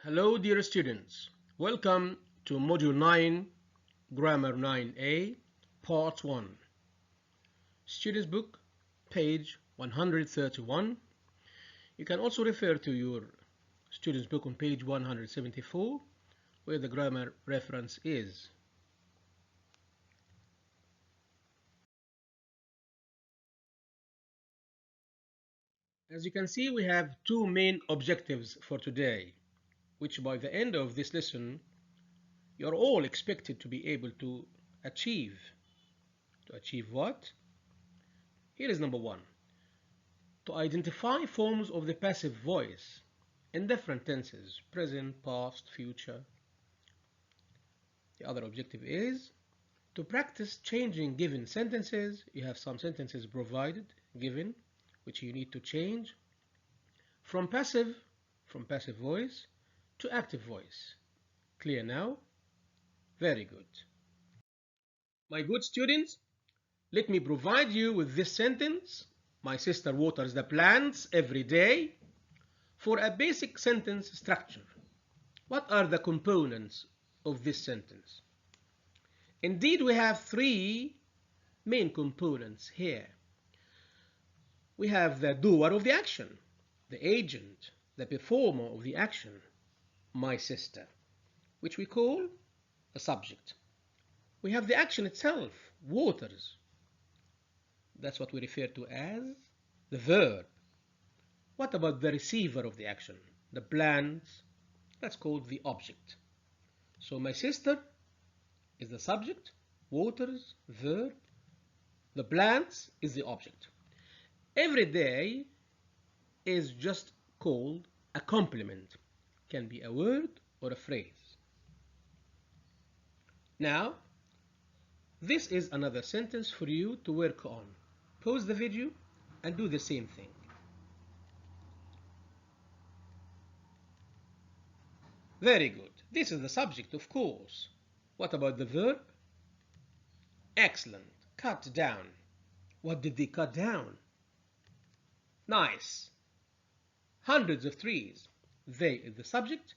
Hello dear students, welcome to Module 9, Grammar 9a, Part 1. Students Book, page 131. You can also refer to your Students Book on page 174, where the grammar reference is. As you can see, we have two main objectives for today, which by the end of this lesson, you're all expected to be able to achieve. To achieve what? Here is number one. To identify forms of the passive voice in different tenses, present, past, future. The other objective is to practice changing given sentences. You have some sentences provided, given, which you need to change from passive voice to active voice. Clear now? Very good. My good students, let me provide you with this sentence. My sister waters the plants every day. For a basic sentence structure, what are the components of this sentence? Indeed, we have three main components here. We have the doer of the action, the agent, the performer of the action, my sister, which we call a subject. We have the action itself, waters. That's what we refer to as the verb. What about the receiver of the action, the plants? That's called the object. So my sister is the subject, waters, verb. The plants is the object. Every day is just called a complement. Can be a word or a phrase. Now, this is another sentence for you to work on. Pause the video and do the same thing. Very good. This is the subject, of course. What about the verb? Excellent. Cut down. What did they cut down? Nice. Hundreds of trees. They is the subject.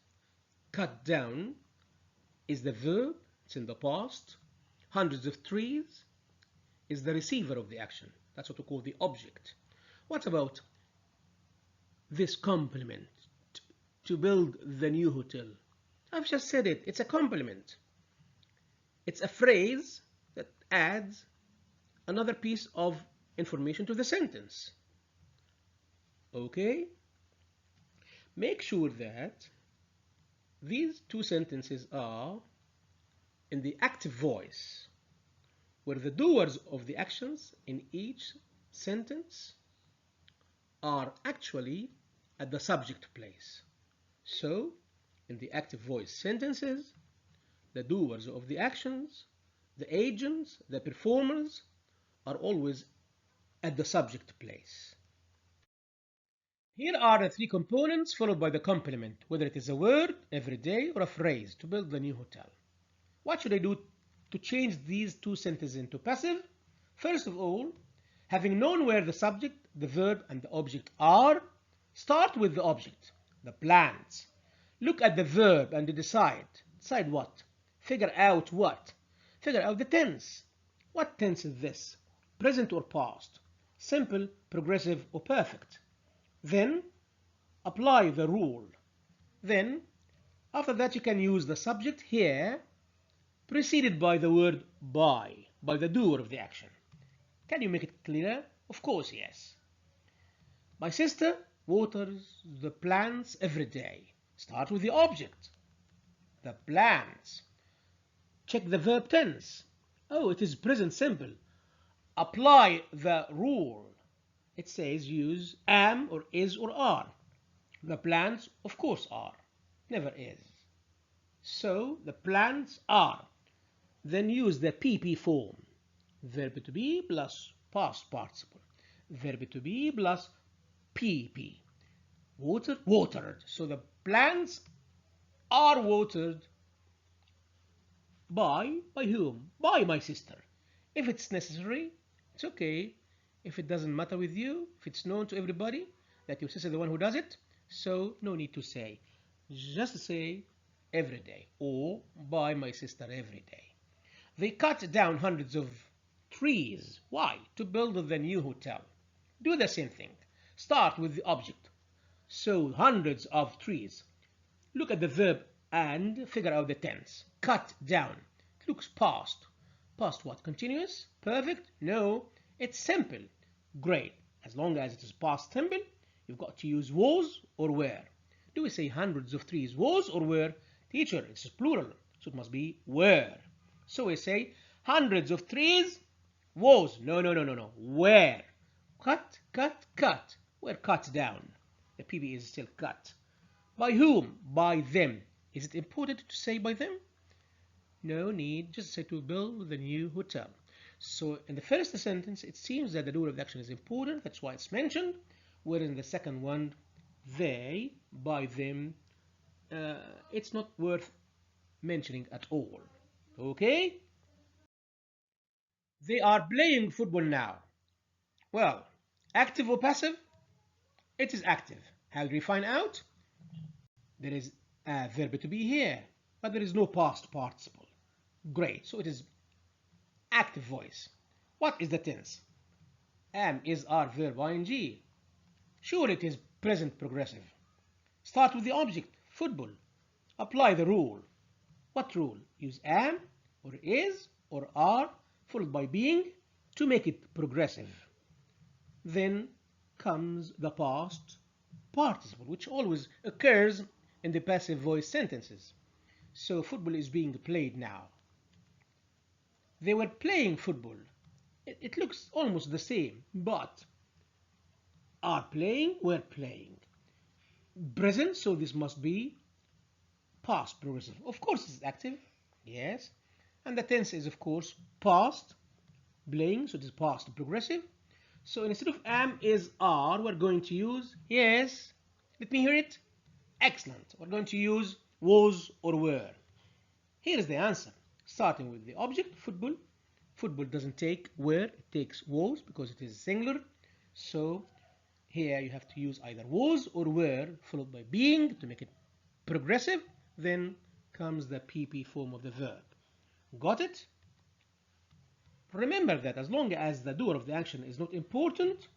Cut down is the verb. It's in the past. Hundreds of trees is the receiver of the action. That's what we call the object. What about this complement? To build the new hotel. I've just said it. It's a complement. It's a phrase that adds another piece of information to the sentence. Okay? Make sure that these two sentences are in the active voice, where the doers of the actions in each sentence are actually at the subject place. So, in the active voice sentences, the doers of the actions, the agents, the performers are always at the subject place. Here are the three components followed by the complement, whether it is a word, every day, or a phrase to build the new hotel. What should I do to change these two sentences into passive? First of all, having known where the subject, the verb, and the object are, start with the object, the plants. Look at the verb and decide. Decide what? Figure out what? Figure out the tense. What tense is this? Present or past? Simple, progressive, or perfect? Then apply the rule. Then, after that, you can use the subject here preceded by the word by the doer of the action. Can you make it clearer? Of course, yes. My sister waters the plants every day. Start with the object, the plants. Check the verb tense. Oh, it is present simple. Apply the rule. It says use am or is or are. The plants, of course, are. Never is. So the plants are. Then use the PP form. Verb to be plus past participle. Verb to be plus PP. Water, watered. So the plants are watered by whom? By my sister. If it's necessary, it's okay. If it doesn't matter with you, if it's known to everybody that your sister is the one who does it, so no need to say. Just say every day or by my sister every day. They cut down hundreds of trees. Why? To build the new hotel. Do the same thing. Start with the object. So hundreds of trees. Look at the verb and figure out the tense. Cut down. It looks past. Past what? Continuous? Perfect? No. It's simple. Great. As long as it is past simple, you've got to use was or were. Do we say hundreds of trees was or were? Teacher, it's plural, so it must be were. So we say hundreds of trees was. No, no, no, no, no. Were. Cut, cut, cut. Were cut down. The PB is still cut. By whom? By them. Is it important to say by them? No need. Just say to build the new hotel. So in the first sentence, it seems that the doer of the action is important. That's why it's mentioned. Whereas in the second one, they, by them, it's not worth mentioning at all. Okay? They are playing football now. Well, active or passive? It is active. How do we find out? There is a verb to be here, but there is no past participle. Great. So it is active voice. What is the tense? Am is our verb ing. Sure, it is present progressive. Start with the object, football. Apply the rule. What rule? Use am or is or are followed by being to make it progressive. Then comes the past participle, which always occurs in the passive voice sentences. So football is being played now. They were playing football. It looks almost the same, but are playing, were playing. Present, so this must be past progressive. Of course it's active, yes. And the tense is of course past, playing, so it is past progressive. So instead of am, is, are, we're going to use, yes, let me hear it. Excellent. We're going to use was or were. Here is the answer. Starting with the object, football. Football doesn't take were, it takes was because it is singular. So here you have to use either was or were followed by being to make it progressive. Then comes the PP form of the verb. Got it? Remember that as long as the doer of the action is not important,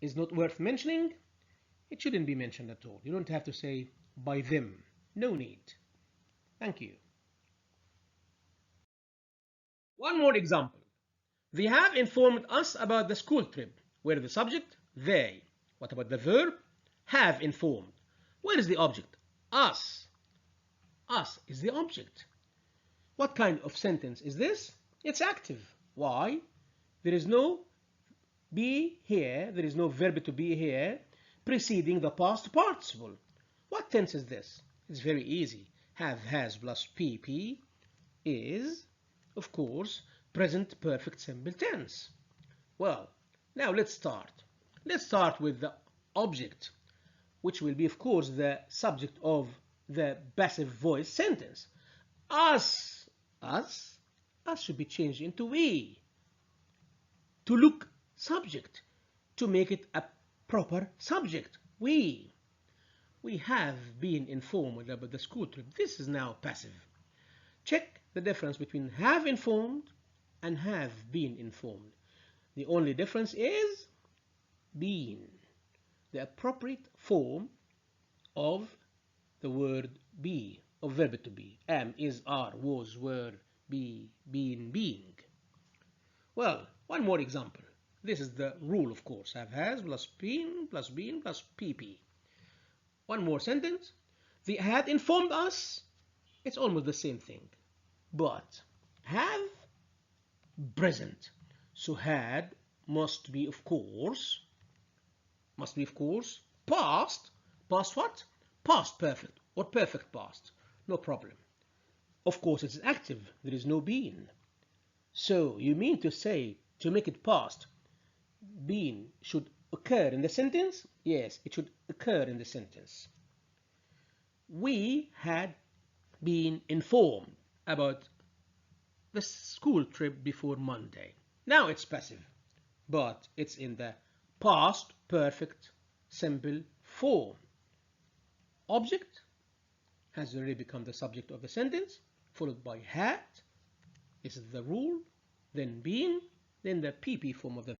is not worth mentioning, it shouldn't be mentioned at all. You don't have to say by them. No need. Thank you. One more example. They have informed us about the school trip. Where is the subject? They. What about the verb? Have informed. Where is the object? Us. Us is the object. What kind of sentence is this? It's active. Why? There is no be here, there is no verb to be here preceding the past participle. What tense is this? It's very easy. Have, has plus PP is, of course, present perfect simple tense. Well, now let's start. Let's start with the object, which will be, of course, the subject of the passive voice sentence. Us, us should be changed into we. To look subject, to make it a proper subject. We have been informed about the school trip. This is now passive. Check the difference between have informed and have been informed. The only difference is been, the appropriate form of the word be, of verb to be. Am, is, are, was, were, be, been, being. Well, one more example. This is the rule, of course. Have, has, plus been, plus PP. One more sentence. They had informed us. It's almost the same thing. But have, present. So had must be, of course, past. Past what? Past perfect or perfect past. No problem. Of course, it's active. There is no been. So you mean to say, to make it past, been should occur in the sentence? Yes, it should occur in the sentence. We had been informed about the school trip before Monday. Now it's passive, but it's in the past perfect simple form. Object, has already become the subject of the sentence, followed by had. This is the rule, then been, then the PP form of the.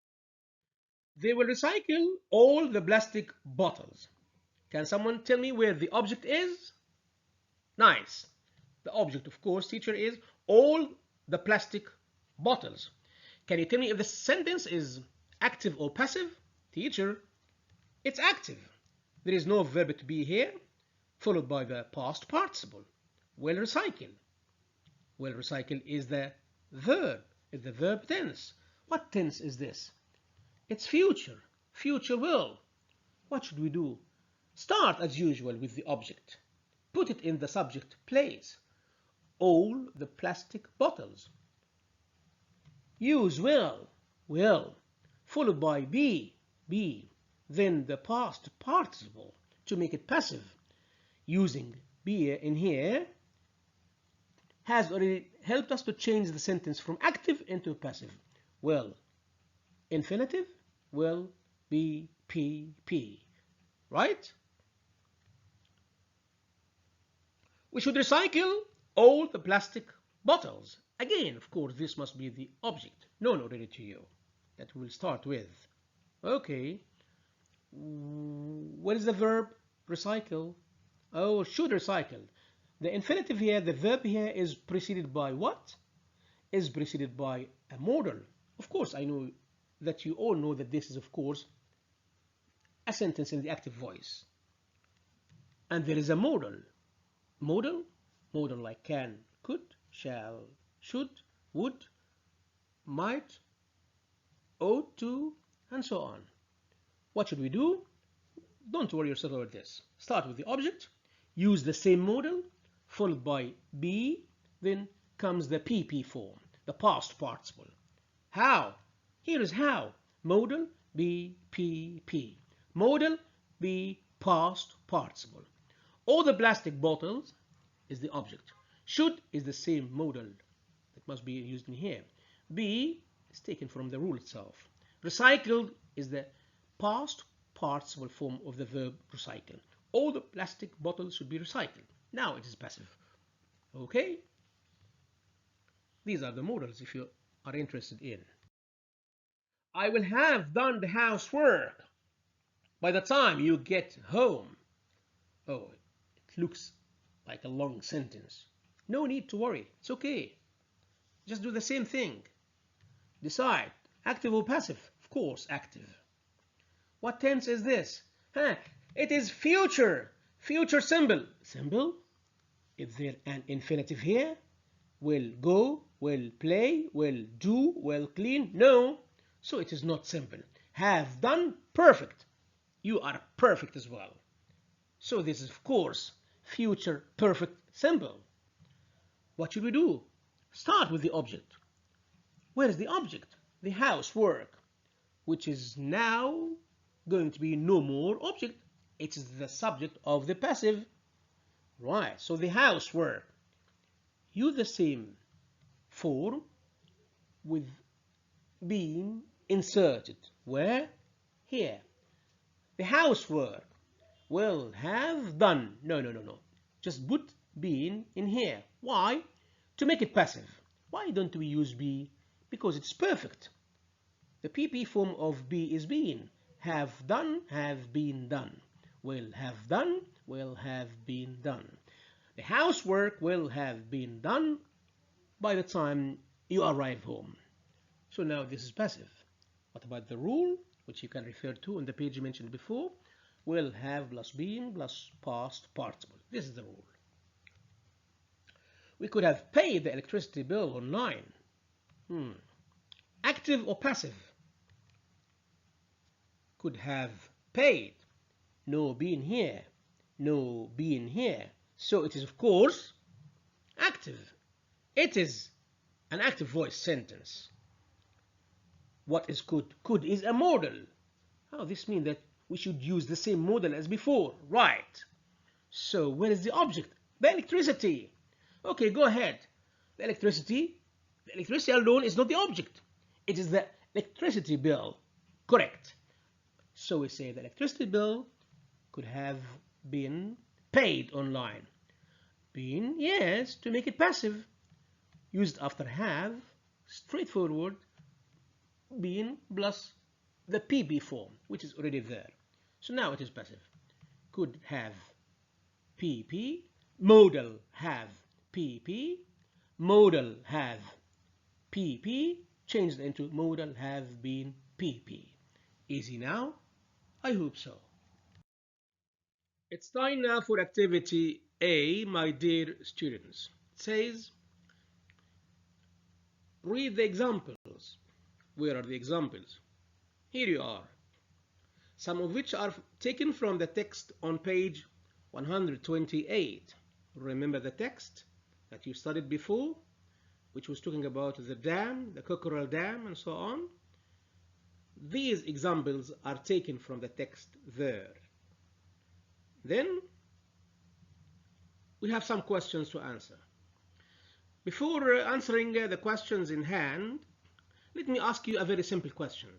They will recycle all the plastic bottles. Can someone tell me where the object is? Nice. The object, of course, teacher, is all the plastic bottles. Can you tell me if the sentence is active or passive? Teacher, it's active. There is no verb to be here, followed by the past participle. Will recycle. Will recycle is the verb, is the verb tense. What tense is this? It's future. Future will. What should we do? Start as usual with the object. Put it in the subject place. All the plastic bottles. Use will, followed by be, then the past participle to make it passive. Using be in here has already helped us to change the sentence from active into passive. Will, infinitive, will, be, PP, right? We should recycle all the plastic bottles. Again, of course, this must be the object known already to you that we'll start with. Okay. What is the verb? Recycle. Oh, should recycle. The infinitive here, the verb here is preceded by what? Is preceded by a modal. Of course, I know that you all know that this is, of course, a sentence in the active voice. And there is a modal. Modal like can, could, shall, should, would, might, ought to, and so on. What should we do? Don't worry yourself about this. Start with the object, use the same modal, followed by be, then comes the PP form, the past participle. How? Here is how. Modal, be, PP. Modal, be, past participle. All the plastic bottles is the object. Should is the same modal that must be used in here. Be is taken from the rule itself. Recycled is the past participle form of the verb recycle. All the plastic bottles should be recycled. Now it is passive. Okay? These are the modals if you are interested in. I will have done the housework by the time you get home. Oh, it looks like a long sentence. No need to worry. It's okay. Just do the same thing. Decide, active or passive? Of course, active. What tense is this? It is future. Future simple. Simple? Is there an infinitive here? Will go, will play, will do, will clean? No. So it is not simple. Have done, perfect. You are perfect as well. So this is, of course, future perfect simple. What should we do? Start with the object. Where is the object? The housework, which is now going to be no more object. It is the subject of the passive. Right, so the housework. Use the same form with being inserted. Where? Here. The housework will have done. No. Just put been in here. Why? To make it passive. Why don't we use be? Because it's perfect. The PP form of be is been. Have done, have been done. Will have done, will have been done. The housework will have been done by the time you arrive home. So now this is passive. What about the rule, which you can refer to on the page you mentioned before? Will have plus been plus past participle. This is the rule. We could have paid the electricity bill online. Active or passive? Could have paid. No been here. No been here. So it is, of course, active. It is an active voice sentence. What is could? Could is a modal. Oh, this means that we should use the same modal as before. Right. So where is the object? The electricity. Okay, go ahead. The electricity alone is not the object. It is the electricity bill. Correct. So we say the electricity bill could have been paid online. Been, yes, to make it passive. Used after have, straightforward, been plus the PB form, which is already there. So now it is passive. Could have PP, modal have PP, modal have PP, changed into modal have been PP. Easy now? I hope so. It's time now for activity A, my dear students. It says, read the examples. Where are the examples? Here you are. Some of which are taken from the text on page 128. Remember the text that you studied before, which was talking about the dam, the Cockerel Dam, and so on? These examples are taken from the text there. Then we have some questions to answer. Before answering the questions in hand, let me ask you a very simple question.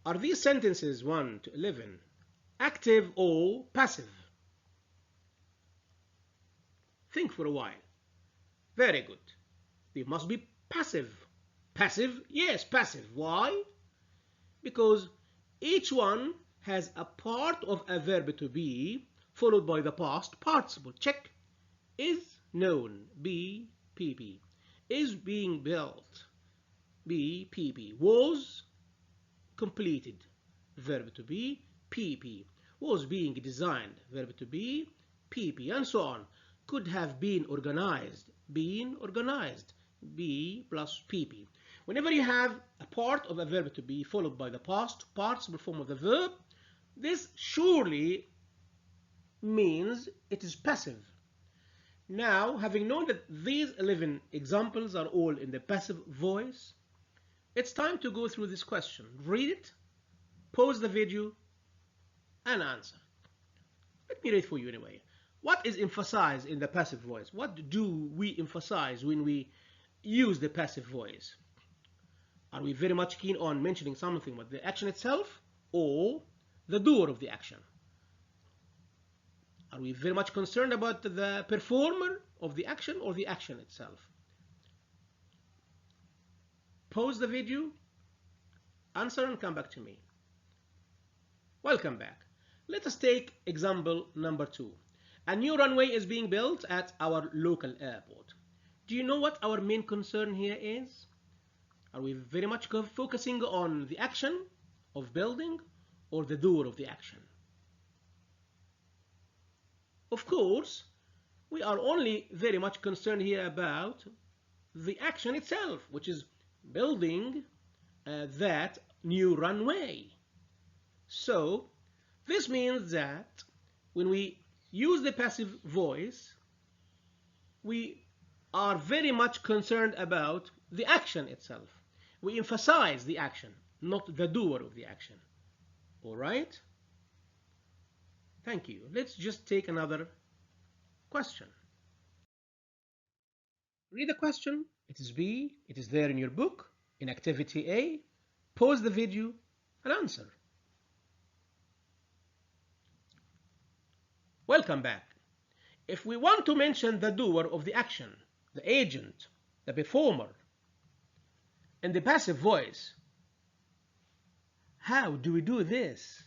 Are these sentences 1 to 11 active or passive? Think for a while. Very good. They must be passive. Passive? Yes, passive. Why? Because each one has a part of a verb to be followed by the past participle. Check. Is known. Be PP. Is being built. Be PP. Was completed. Verb to be PP. Was being designed. Verb to be PP. And so on. Could have been organized. Been organized. Be plus PP. Whenever you have a part of a verb to be followed by the past participle form of the verb, this surely means it is passive. Now, having known that these 11 examples are all in the passive voice, it's time to go through this question. Read it, pause the video, and answer. Let me read for you anyway. What is emphasized in the passive voice? What do we emphasize when we use the passive voice? Are we very much keen on mentioning something about the action itself or the doer of the action? Are we very much concerned about the performer of the action or the action itself? Pause the video, answer, and come back to me. Welcome back. Let us take example number 2. A new runway is being built at our local airport. Do you know what our main concern here is? Are we very much focusing on the action of building or the doer of the action? Of course, we are only very much concerned here about the action itself, which is building that new runway. So this means that when we use the passive voice, we are very much concerned about the action itself. We emphasize the action, not the doer of the action. All right? Thank you. Let's just take another question. Read the question. It is B. It is there in your book, in activity A. Pause the video and answer. Welcome back. If we want to mention the doer of the action, the agent, the performer, in the passive voice, how do we do this?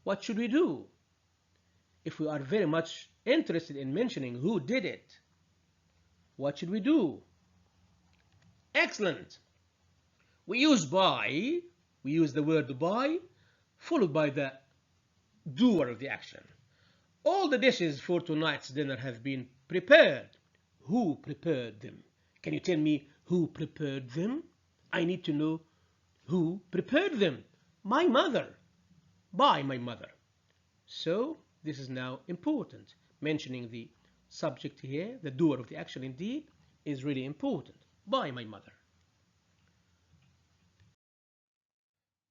What should we do? If we are very much interested in mentioning who did it, what should we do? Excellent. We use by, we use the word by, followed by the doer of the action. All the dishes for tonight's dinner have been prepared. Who prepared them? Can you tell me who prepared them? I need to know who prepared them. My mother. By my mother. So this is now important. Mentioning the subject here, the doer of the action indeed, is really important. By my mother.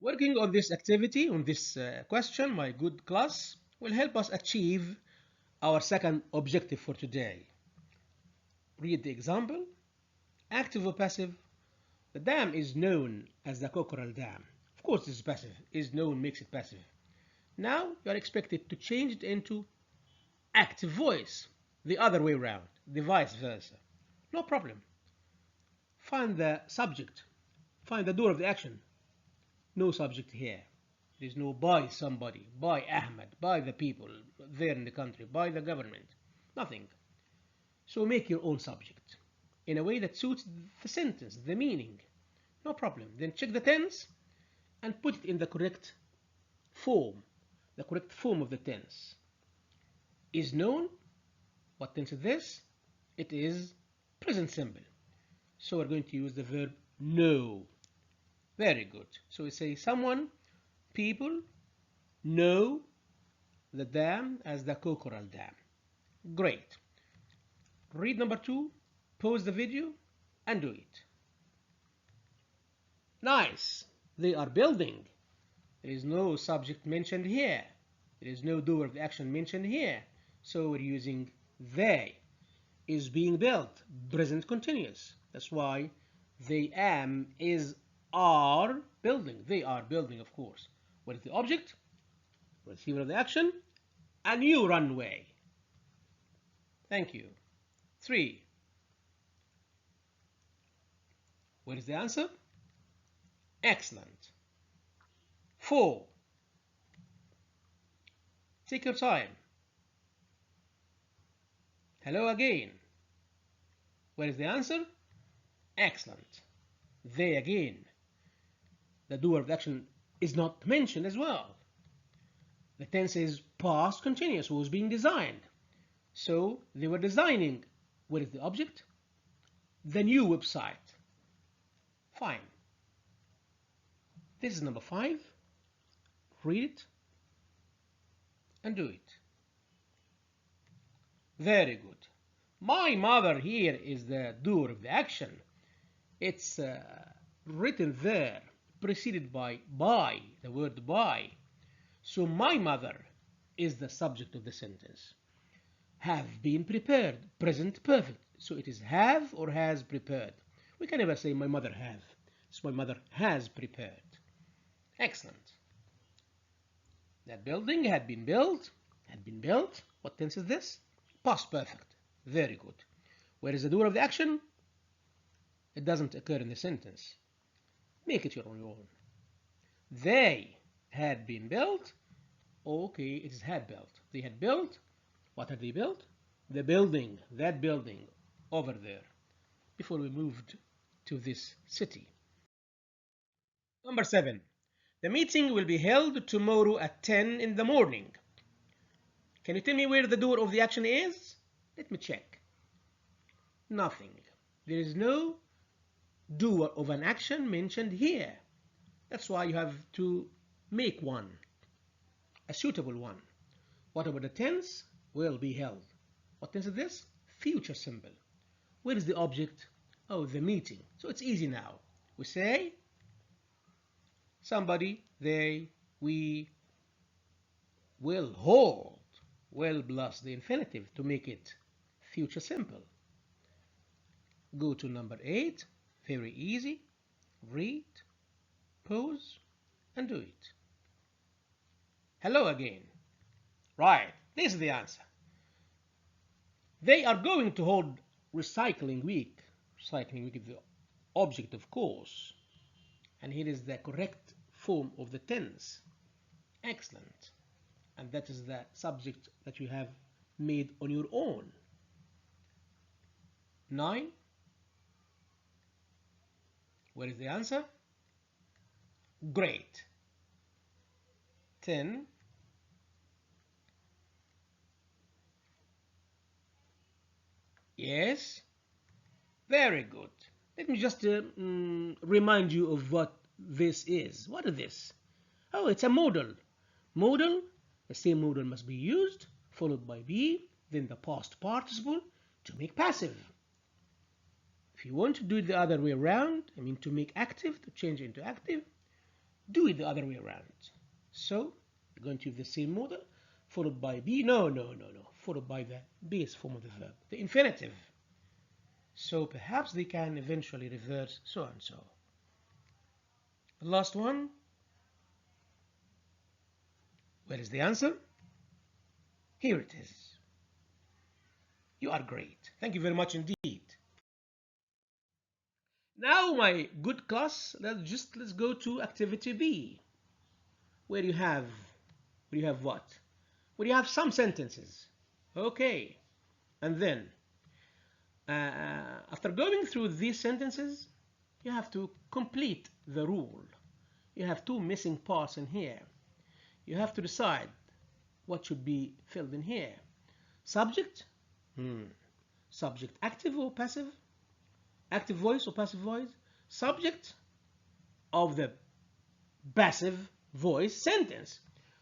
Working on this activity, on this question, my good class, will help us achieve our second objective for today. Read the example. Active or passive? The dam is known as the Cockerel Dam. Of course this is passive. Is known makes it passive. Now you are expected to change it into active voice. the other way around, the vice versa. No problem. Find the subject, find the doer of the action. No subject here. There is no by somebody, by Ahmed, by the people there in the country, by the government. Nothing. So make your own subject in a way that suits the sentence, the meaning. No problem. Then check the tense and put it in the correct form, the correct form of the tense. Is known. What tense is this? It is present simple. So we're going to use the verb know. Very good. So we say someone, people know the dam as the Kokoral Dam. Great. Read number 2, pause the video and do it. Nice. They are building. There is no subject mentioned here. There is no doer of the action mentioned here. So we're using they. Is being built. Present continuous. That's why they are building. They are building, of course. What is the object? Receiver of the action. A new runway. Thank you. 3. What is the answer? Excellent. 4. Take your time. Hello again. What is the answer? Excellent. They again. The doer of the action is not mentioned as well. The tense is past continuous, was being designed. So they were designing. What is the object? The new website. Fine. This is number 5. Read it and do it. Very good. My mother here is the doer of the action. It's written there, preceded by the word by. So my mother is the subject of the sentence. Have been prepared, present perfect. So it is have or has prepared. We can never say my mother have. So my mother has prepared. Excellent. That building had been built. Had been built. What tense is this? Past perfect. Very good. Where is the doer of the action? It doesn't occur in the sentence. Make it your own. They had been built. Okay, it is had built. They had built. What had they built? The building, that building over there, before we moved to this city. Number 7. The meeting will be held tomorrow at 10 in the morning. Can you tell me where the doer of the action is? Let me check. Nothing. There is no doer of an action mentioned here. That's why you have to make one, a suitable one. What about the tense? Will be held. What tense is this? Future simple. Where is the object? Oh, the meeting. So it's easy now. We say somebody, they, we will hold. Will plus the infinitive to make it future simple. Go to number 8. Very easy. Read, pause, and do it. Hello again. Right, this is the answer. They are going to hold recycling week. Recycling week is the object, of course. And here is the correct form of the tense. Excellent. And that is the subject that you have made on your own. 9. Where is the answer? Great. 10. Yes. Very good. Let me just remind you of what this is. What is this? Oh, it's a modal. Modal, the same modal must be used, followed by be, then the past participle to make passive. If you want to do it the other way around, I mean to make active, to change into active, do it the other way around. So, you're going to use the same modal, followed by be, no, followed by the base form of the verb, the infinitive. So perhaps they can eventually reverse so and so. The last one. Where is the answer? Here it is. You are great. Thank you very much indeed. Now, my good class, let's go to activity B, where you have what? Where you have some sentences. Okay, and then after going through these sentences, you have to complete the rule. You have two missing parts in here. You have to decide what should be filled in here. Subject, subject active or passive, active voice or passive voice, subject of the passive voice sentence,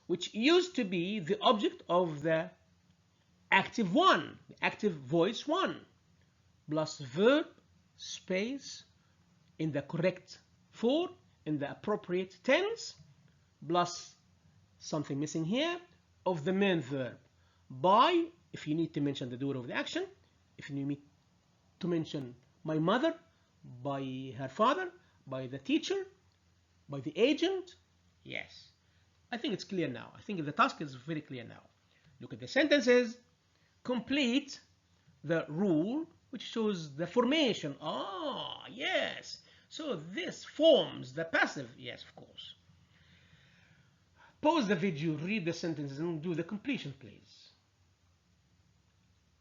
which used to be the object of the active one, the active voice one, plus verb, space, in the correct form, in the appropriate tense, plus something missing here of the main verb. By, if you need to mention the doer of the action, if you need to mention my mother, by her father, by the teacher, by the agent. Yes, I think it's clear now. I think the task is very clear now. Look at the sentences, complete the rule which shows the formation. Ah, yes. So this forms the passive. Yes, of course. Pause the video, read the sentences, and do the completion, please.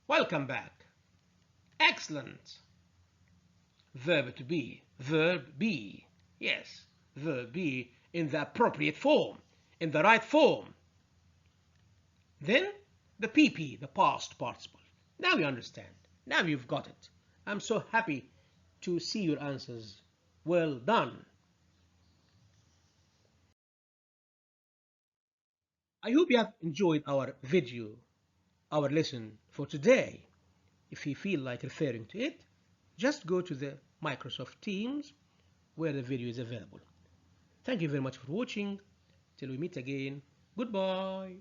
Welcome back. Excellent. Verb to be. Verb be. Yes, verb be in the appropriate form, in the right form. Then the PP, the past participle. Now you understand. Now you've got it. I'm so happy to see your answers. Well done. I hope you have enjoyed our video, our lesson for today. If you feel like referring to it, just go to the Microsoft Teams where the video is available. Thank you very much for watching. Till we meet again. Goodbye.